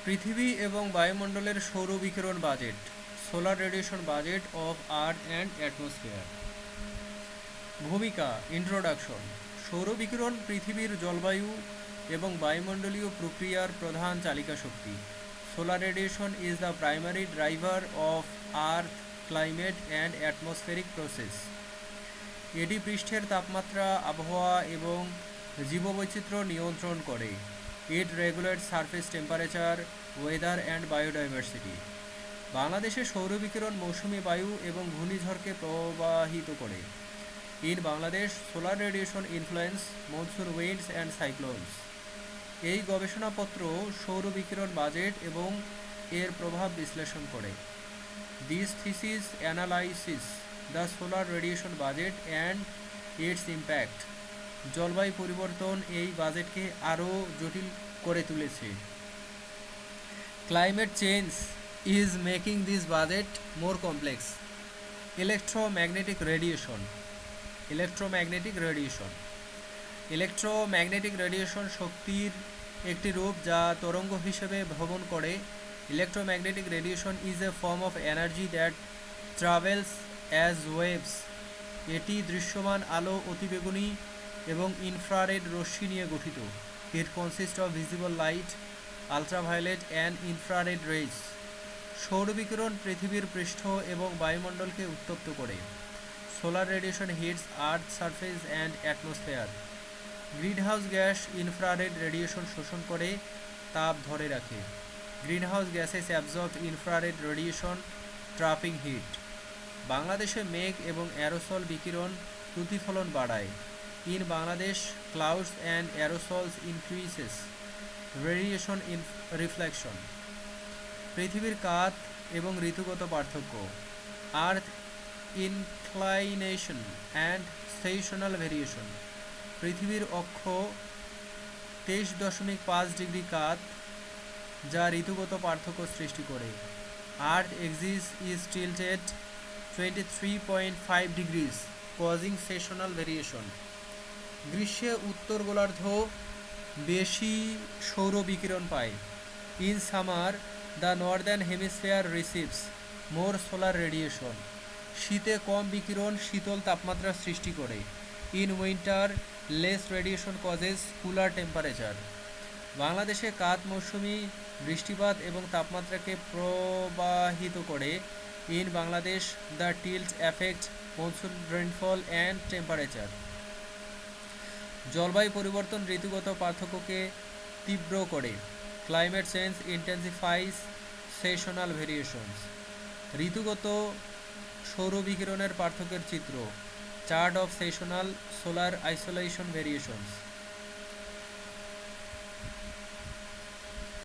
পৃথিবী এবং বায়ুমণ্ডলের সৌর বিকিরণ budget, solar radiation budget of earth and atmosphere. ভূমিকা, ইন্ট্রোডাকশন। সৌর বিকিরণ পৃথিবীর জলবায়ু এবং বায়ুমণ্ডলীয় প্রক্রিয়ার প্রধান চালিকা শক্তি। Solar radiation is the primary driver of earth climate and atmospheric process. এটি পৃষ্ঠের তাপমাত্রা, আবহাওয়া এবং জীববৈচিত্র্য নিয়ন্ত্রণ করে। It regulate surface temperature, weather and biodiversity. বাংলাদেশে সৌর বিকিরণ মৌসুমি বায়ু এবং ঘূর্ণিঝড়কে প্রবাহিত করে। In Bangladesh, solar radiation influence monsoon winds and cyclones. এই গবেষণাপত্র সৌর বিকিরণ বাজেট এবং এর প্রভাব বিশ্লেষণ করে। This thesis analysis the solar radiation budget and it's impact. জলবায়ু পরিবর্তন এই বাজেটকে আরও জটিল করে তুলেছে। Climate change is making this budget more complex. Electromagnetic radiation. Electromagnetic radiation শক্তির একটি রূপ যা তরঙ্গ হিসেবে ভ্রমণ করে। Electromagnetic radiation is a form of energy that travels as waves. এটি দৃশ্যমান আলো, অতিবেগুনি এবং ইনফ্রারেড রশ্মি নিয়ে গঠিত। ইট consist of visible light, ultraviolet and infrared raise. সৌর বিকিরণ পৃথিবীর পৃষ্ঠ এবং বায়ুমণ্ডলকে উত্তপ্ত করে। Solar radiation heats earth surface and atmosphere. Greenhouse gas infrared radiation শোষণ করে তাপ ধরে রাখে। Greenhouse gases absorb infrared radiation, trapping heat. বাংলাদেশে মেঘ এবং অ্যারোসল বিকিরণ প্রতিফলন বাড়ায়। In Bangladesh, clouds and aerosols increases radiation reflection. পৃথিবীর কাত এবং ঋতুগত পার্থক্য। Earth inclination and seasonal variation. পৃথিবীর অক্ষ 23.5 ডিগ্রি কাত, যা ঋতুগত পার্থক্য সৃষ্টি করে। Earth axis is tilted 23.5 degrees, causing seasonal variation. গ্রীষ্মে উত্তর গোলার্ধ বেশি সৌর বিকিরণ পায়। In summer, the northern hemisphere receives more solar radiation. শীতে কম বিকিরণ শীতল তাপমাত্রা সৃষ্টি করে। In winter, less radiation causes cooler temperature. বাংলাদেশে কাত মৌসুমি বৃষ্টিপাত এবং তাপমাত্রাকে প্রবাহিত করে। In Bangladesh, the tilt affect monsoon rainfall and temperature. জলবায়ু পরিবর্তন ঋতুগত পার্থক্যকে তীব্র করে। Climate change intensifies seasonal variations. ঋতুগত সৌর বিকিরণের পার্থক্যের চিত্র। Chart of seasonal solar isolation variations.